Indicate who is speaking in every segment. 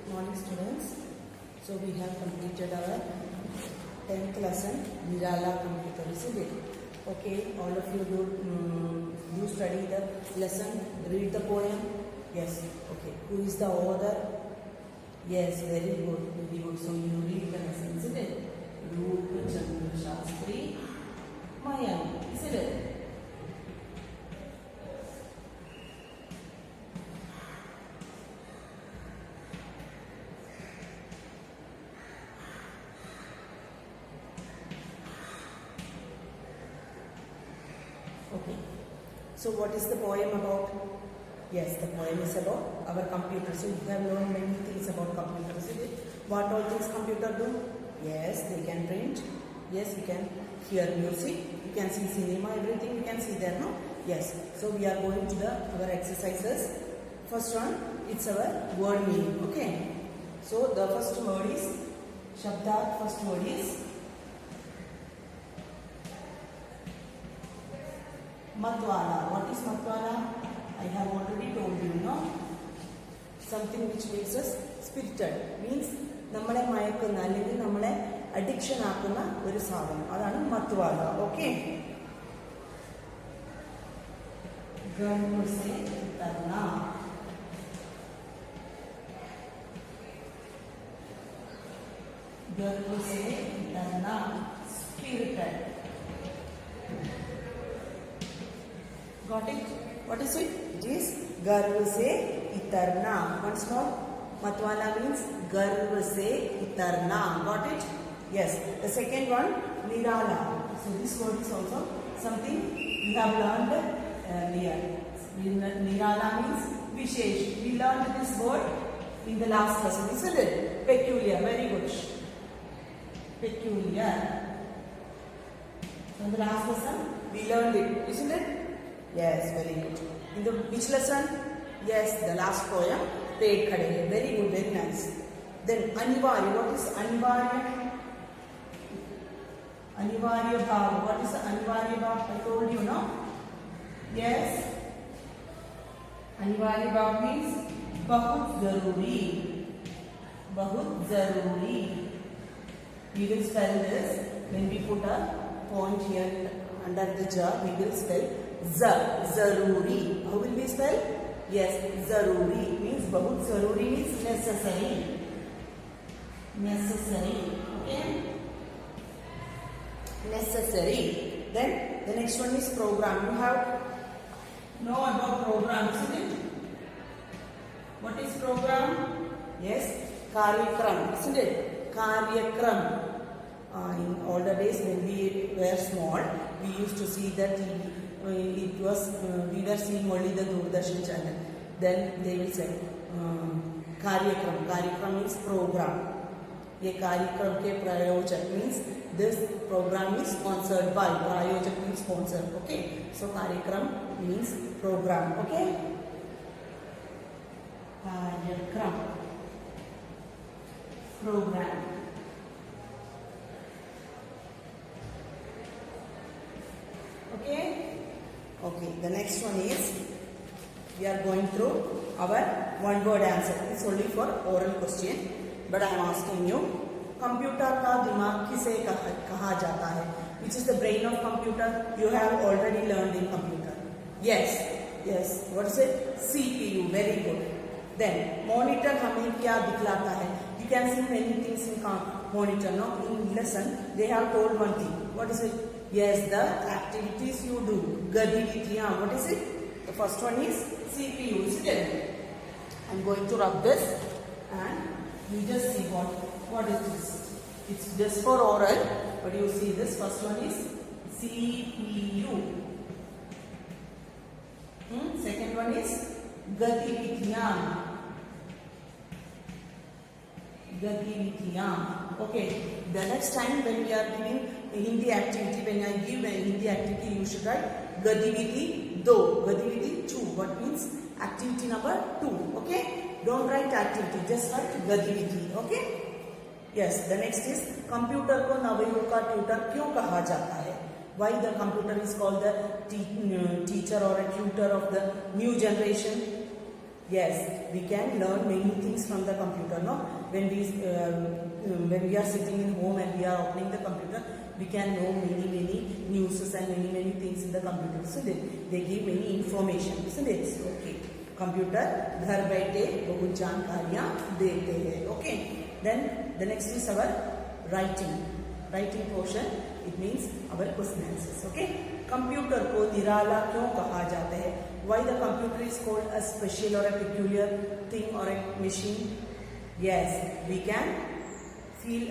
Speaker 1: Good morning, students. So we have completed our 10th lesson, Nirala computer, isn't it? Okay, all of you do study the lesson, read the poem. Yes. Okay. Who is the author? Yes, very good, very good. So you read the lesson, isn't it? Rup Chandra Shastri Mayam, isn't it? Okay. So what is the poem about? Yes, the poem is about our computer. So you have learned many things about computers, isn't it? What all things computer do? Yes, they can print. Yes, you can hear music. You can see cinema, everything you can see there, no? Yes. So we are going to our exercises. First one, it's our word meaning. Okay. So the first word is Shabda. First word is Matwala. What is Matwala? I have already told you, no? Something which makes us spirited. Means നമ്മളെ മയക്കുന്ന അല്ലെങ്കിൽ നമ്മളെ addiction ആക്കുന്ന ഒരു സാധനം. അതാണ് മത്വാല. Okay? गर्व से उतरना. गर्व से उतरना. Spirited. Got it? What is it? It is गर्व से इतरना. Once more, Matwala means गर्व से इतरना. Got it? Yes. The second one, Nirala. So this word is also something you have learned earlier. Nirala means Vishesh. We learned this word in the last lesson, isn't it? Peculiar. Very good. Peculiar. So in the last lesson, we learned it, isn't it? Yes, very good. In the which lesson? Yes, the last poem, Ped Khade. Very good, very nice. Then Anivarya. What is Anivarya? Anivarya Bhav. What is the Anivarya Bhav? I told you, no? Yes. Anivarya Bhav means Bahut Zaruri. Bahut Zaruri. We will spell this when we put a point here under the jar. We will spell Zaruri. How will we spell? Yes, Zaruri means Bahut Zaruri means necessary. Necessary. Okay? Necessary. Then the next one is program. You have know about program, isn't it? What is program? Yes, Karyakram, isn't it? Karyakram. In older days when we were small, we used to see that we were seeing only the Doordarshan channel. Then they will say Karyakram. Karyakram means program. Ye Karyakram ke prayojak means this program is sponsored by. Prayojak means sponsor. Okay. So Karyakram means program. Okay. Karyakram. Program. Okay. Okay. The next one is we are going through our one word answer. It's only for oral question, but I am asking you, computer का दिमाग किसे कहा जाता है? Which is the brain of computer? You have already learned in computer. Yes. Yes. What is it? CPU. Very good. Then monitor हमें क्या दिखलाता है? You can see many things in monitor. No, in lesson they have told one thing. What is it? Yes, the activities you do. Gatividhiyan. What is it? The first one is CPU, isn't it? I'm going to rub this and you just see what is this. It's just for oral, but you see this. First one is CPU. Second one is Gatividhiyan. Gatividhiyan. Okay. The next time when we are giving Hindi activity, when I give a Hindi activity, you should write Gatividhi 2. Gatividhi 2. What means activity number 2. Okay. Don't write activity. Just write Gatividhi. Okay. Yes. The next is computer को नवयुग का tutor क्यों कहा जाता है? Why the computer is called the teacher or a tutor of the new generation? Yes, we can learn many things from the computer. No, when we are sitting in home and we are opening the computer, we can know many news and many things in the computer. So they give many information, isn't it? Okay. Computer घर बैठे बहुत जानकारियाँ देते हैं. Okay. Then the next is our writing portion. It means our question answers. Okay. Computer को निराला क्यों कहा जाता है? Why the computer is called a special or a peculiar thing or a machine? Yes, we can feel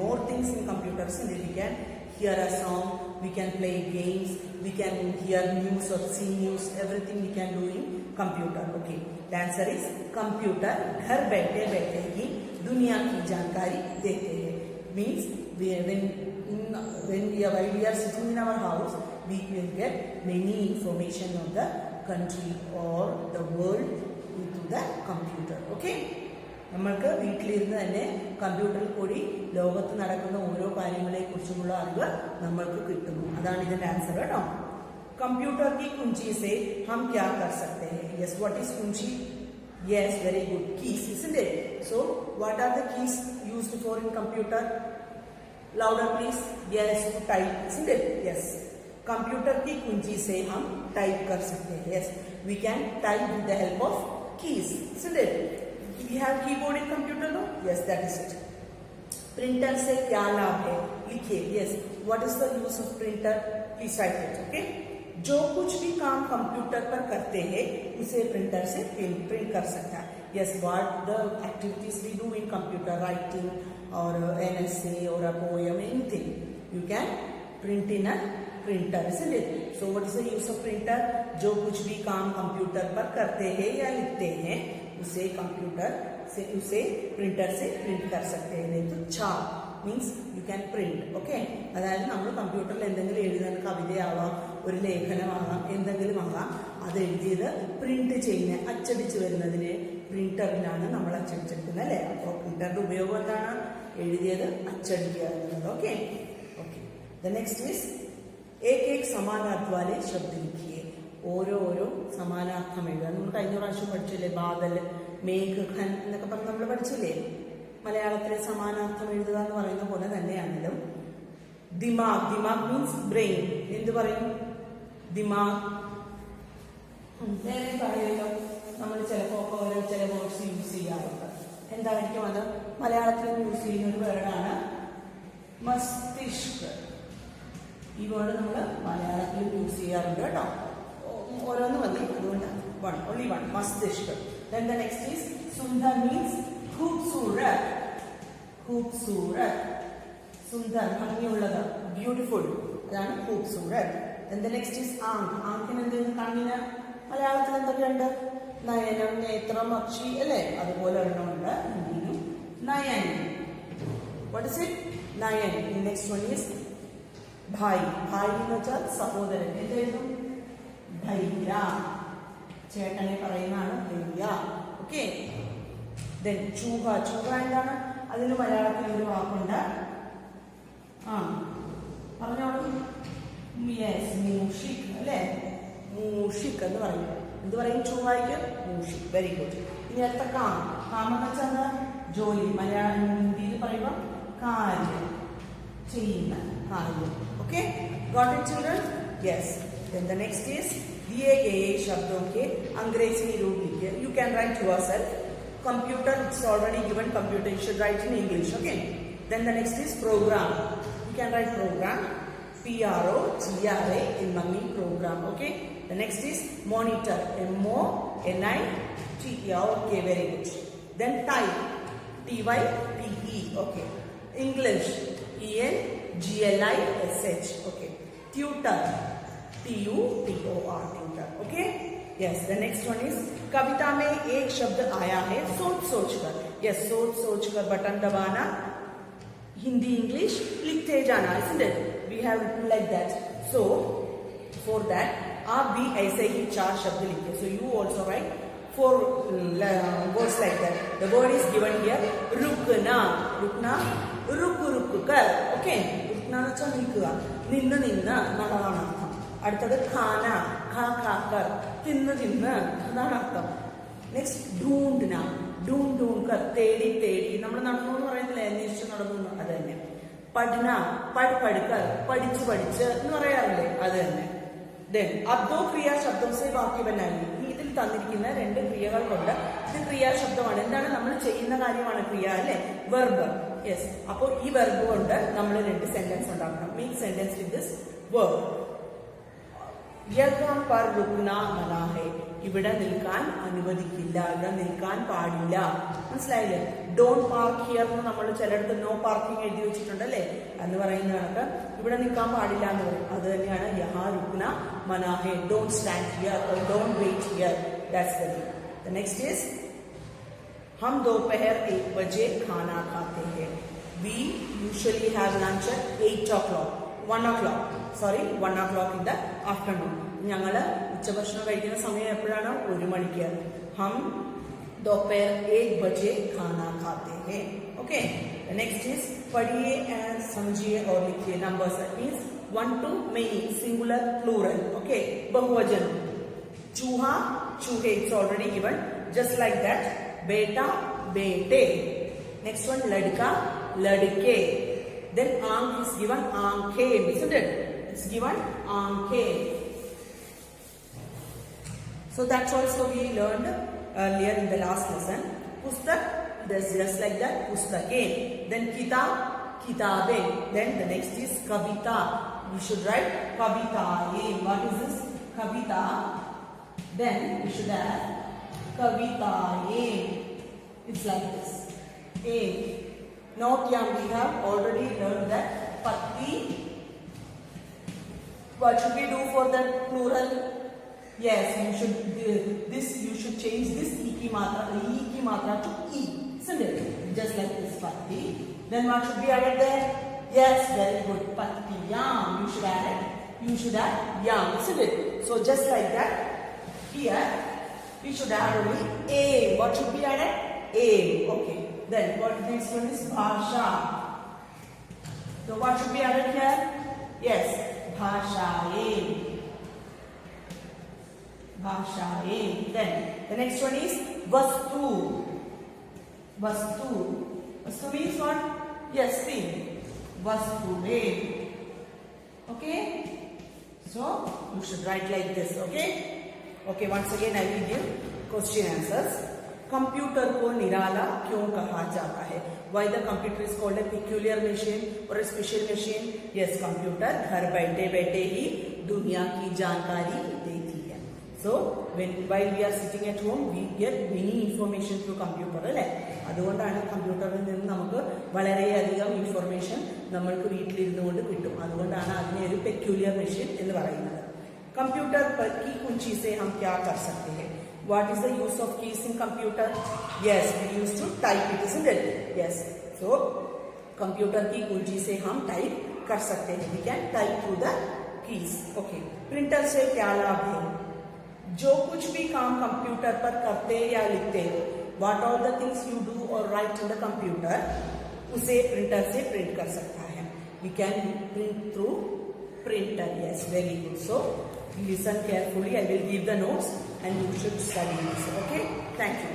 Speaker 1: more things in computers. We can hear a song, we can play games, we can hear news or see news. Everything we can do in computer. Okay. The answer is computer घर बैठे बैठे ही दुनिया की जानकारी देते हैं. Means when we are sitting in our house, we will get many information of the country or the world into the computer. Okay. നമ്മൾക്ക് വീട്ടിലിരുന്ന് തന്നെ കമ്പ്യൂട്ടറിൽ കൂടി ലോകത്ത് നടക്കുന്ന ഓരോ കാര്യങ്ങളെ കുറിച്ചുമുള്ള അറിവ് നമ്മൾക്ക് കിട്ടുന്നു. അതാണ് ഇതിന്റെ ആൻസർ കേട്ടോ. कंप्यूटर की कुंजी से हम क्या कर सकते हैं? Yes, what is कुंजी? Yes, very good. Keys, isn't it? So, what are the keys used for in computer? Louder, please. Yes, to type, isn't it? Yes. Computer की कुंजी से हम टाइप कर सकते हैं. Yes, we can type with the help of keys, isn't it? We have keyboard in computer, no? Yes, that is it. Printer से क्या लाभ है? लिखिए. Yes, what is the use of printer? Please write it. Okay. जो कुछ भी काम computer पर करते हैं उसे प्रिंटर से प्रिंट कर सकता है. Yes, what the activities we do in computer, writing or an essay or a poem, anything you can print in a printer, isn't it? So what is the use of printer? जो कुछ भी काम computer पर करते हैं या लिखते हैं उसे प्रिंटर से प्रिंट कर सकते हैं. नहीं तो छाप means you can print. Okay. അതായത് നമ്മൾ കമ്പ്യൂട്ടറിൽ എന്തെങ്കിലും എഴുതാൻ കവിതയാവാം, ഒരു ലേഖനമാകാം, എന്തെങ്കിലും ആകാം, അത് എഴുതിയത് പ്രിന്റ് ചെയ്യുന്ന അച്ചടിച്ച് വരുന്നതിന് പ്രിന്ററിലാണ് നമ്മൾ അച്ചടിച്ചെടുക്കുന്നത് അല്ലേ. അപ്പോൾ പ്രിന്ററിന്റെ ഉപയോഗം എന്താണ്? എഴുതിയത് അച്ചടിക്കുക എന്നുള്ളത്. Okay. Okay. The next is एक समानार्थ वाले शब्द लिखिए. ഓരോ സമാനാർത്ഥം എഴുതുക. നമ്മൾ കഴിഞ്ഞ പ്രാവശ്യം പഠിച്ചില്ലേ ബാദൽ, മേഘ്, ഖൻ എന്നൊക്കെ പറഞ്ഞ് നമ്മൾ പഠിച്ചില്ലേ. മലയാളത്തിലെ സമാനാർത്ഥം എഴുതുക എന്ന് പറയുന്ന പോലെ തന്നെയാണെങ്കിലും ദിമാഗ് മീൻസ് ബ്രെയിൻ. എന്ത് പറയും? ദിമാഗ്. നേരെ പറയുമല്ലോ, നമ്മൾ ചിലപ്പോൾ ചില വേർഡ്സ് യൂസ് ചെയ്യാറുണ്ട്. എന്തായിരിക്കും അത്? മലയാളത്തിൽ യൂസ് ചെയ്യുന്ന ഒരു വേർഡാണ് മസ്തിഷ്ക്. ഈ വേർഡ് നമ്മൾ മലയാളത്തിൽ യൂസ് ചെയ്യാറുണ്ട് കേട്ടോ. ഓരോന്ന് മതി, അതുകൊണ്ട് only one മസ്തിഷ്ക്. Then the next is Sundar means खूबसूरत. സുന്ദർ ഭംഗിയുള്ളത്, ബ്യൂട്ടിഫുൾ, അതാണ് खूबसूरत. Then the next is ആങ്കിന് എന്തെങ്കിലും കണ്ണിന് മലയാളത്തിൽ എന്തൊക്കെയുണ്ട്? നയനം, നേത്രം, പക്ഷി അല്ലേ. അതുപോലെ ഒരെണ്ണമുണ്ട് ഹിന്ദിയിലും, nine. What is it? Nine. Next one is bhai. Bhai എന്ന് വെച്ചാൽ സഹോദരൻ. എന്തായിരുന്നു? ഭയ്യ. ചേട്ടനെ പറയുന്നതാണ് ഭയ്യ. ഓക്കെ. ദെൻ ചൂഹ. ചൂഹ എന്താണ്? അതിന് മലയാളത്തിൽ ഒരു വാക്കുണ്ട്. പറഞ്ഞോളൂ. യെസ്, മൂഷിക് അല്ലേ. മൂഷിക് എന്ന് പറയും. എന്ത് പറയും ചൂഹായിക്ക്? മൂഷിക്. Very good. ഇനി അടുത്ത കാം. കാം എന്ന് വെച്ചാൽ ജോലി. മലയാളം ഹിന്ദിയിൽ പറയുമ്പോൾ കാര്യം, ചെയ്യുന്ന കാര്യം. Okay, got it children? Yes. Then the next is दिए गए शब्दों के अंग्रेजी रूप लिखिए. You can write yourself. Computer, it's already given computer. You should write in English. Okay. Then the next is program. You can write program. PROGRA in mummy program. Okay. The next is monitor. MONITER. Okay, very good. Then type. TYPE. Okay. English. ENGLISH. Okay. Tutor. TUTOR. Tutor. Okay. Yes. The next one is कविता में एक शब्द आया है सोच कर. Yes, सोच कर button दबाना. हिंदी इंग्लिश लिखते जाना. Isn't it? We have written like that. So for that आप भी ऐसे ही 4 शब्द लिखिए. So you also write 4 words like that. The word is given here. रुकना. रुक कर. Okay. रुकना എന്ന് വെച്ചാൽ നിൽക്കുക, നിന്ന് എന്നതാണ് അർത്ഥം. അടുത്തത് ഖാന. ഖാ കർ. തിന്ന് അതാണ് അർത്ഥം. നെക്സ്റ്റ് ഢൂണ്ട്ന, ഢൂണ്ട് ഢൂണ്ട് കർ, തേടി തേടി, നമ്മൾ നടന്നു എന്ന് പറയുന്നില്ല, അന്വേഷിച്ച് നടന്നു, അത് തന്നെ. പഠന, പഠ് പഠിക്കർ, പഠിച്ച് പഠിച്ച് എന്ന് പറയാറില്ലേ, അത് തന്നെ. ദെൻ അബ്ദോ ക്രിയാ ശബ്ദം സേ വാക്യ ബനായി, ഇതിൽ തന്നിരിക്കുന്ന രണ്ട് ക്രിയകൾ കൊണ്ട്, ഇത് ക്രിയാശബ്ദമാണ്, എന്താണ് നമ്മൾ ചെയ്യുന്ന കാര്യമാണ് ക്രിയ അല്ലെ, വെർബ്. യെസ്, അപ്പോൾ ഈ വെർബ് കൊണ്ട് നമ്മൾ രണ്ട് സെന്റൻസ് ഉണ്ടാക്കണം. Make sentence with this verb. യഹാ പർ റുക്ന മനാ ഹൈ, ഇവിടെ നിൽക്കാൻ അനുവദിക്കില്ല, ഇവിടെ നിൽക്കാൻ പാടില്ല. മനസ്സിലായില്ലേ? ഡോണ്ട് പാർക്ക് ഹിയർ എന്ന് നമ്മൾ ചിലയിടത്ത് നോ പാർക്കിംഗ് എഴുതി വെച്ചിട്ടുണ്ട് അല്ലേ, എന്ന് പറയുന്ന കണക്ക് ഇവിടെ നിൽക്കാൻ പാടില്ല എന്ന് പറയും. അത് തന്നെയാണ് യഹാ റുക്ന മനാ ഹൈ, don't stand here or don't wait here. That's the thing. The next is हम दोपहर 1 बजे खाना खाते हैं. We usually have lunch at 8 o'clock. 1 o'clock. Sorry, 1 o'clock in the afternoon. ഞങ്ങള് ഉച്ചഭക്ഷണം കഴിക്കുന്ന സമയം എപ്പോഴാണ്? 1 മണിക്ക്. हम दोपहर 1 बजे खाना खाते हैं. Okay. The next is पढ़िए and समझिए और लिखिए. Numbers means 1 to many, singular, plural. Okay. बहुवचन. चूहा, चूहे. It's already given. Just like that. बेटा, बेटे. Next one, लड़का, लड़के. Then आंख is given, आंखें, isn't it? It's given आंखें. So that's also we learned earlier in the last lesson. पुस्तक, that's just like that, पुस्तकें. Then किताब, किताबें. Then the next is Kavita. We should write कविताएं. What is this? Kavita. Then we should add कविताएं. It's like this. A. Note here we have already learned that patti. What should we do for the plural? Yes, you should you should change this e ki matra to e, isn't it? Just like this, patti. Then what should be added there? Yes, very good. Pattiyam. You should add yam, isn't it? So just like that, here we should add only a. What should be added? A. Okay. Then what next one is bhasha. So what should be added here? Yes, bhashaye. Bhashaye. Then the next one is vastu. Vastu. Vastu means what? Yes, thing. Vastuve. Okay. So you should write like this. Okay. Okay. Once again, I will give question answers. Computer को निराला क्यों कहा जाता है? Why the computer is called a peculiar machine or a special machine? Yes, computer घर बैठे बैठे ही दुनिया की जानकारी देती है. So while we are sitting at home, we get many information through computer. അല്ലേ? അതുകൊണ്ടാണ് കമ്പ്യൂട്ടറിൽ നിന്ന് നമുക്ക് വളരെയധികം ഇൻഫർമേഷൻ നമ്മൾക്ക് വീട്ടിലിരുന്നുകൊണ്ട് കിട്ടും. അതുകൊണ്ടാണ് അതിനെ ഒരു പെക്യുലിയർ മെഷീൻ എന്ന് പറയുന്നത്. कंप्यूटर की कुंजी से हम क्या कर सकते हैं? What is the use of keys in computer? Yes, we used to type it, isn't it? Yes. So, computer की कुंजी से हम type कर सकते हैं. We can type through the keys. Okay. Printer से क्या लाभ है? जो कुछ भी काम कंप्यूटर पर करते या लिखते हो, what all the things you do or write in the computer, उसे printer से print कर सकता है. We can print through printer. Yes, very good. So, listen carefully. I will give the notes and you should study this. Okay? Thank you.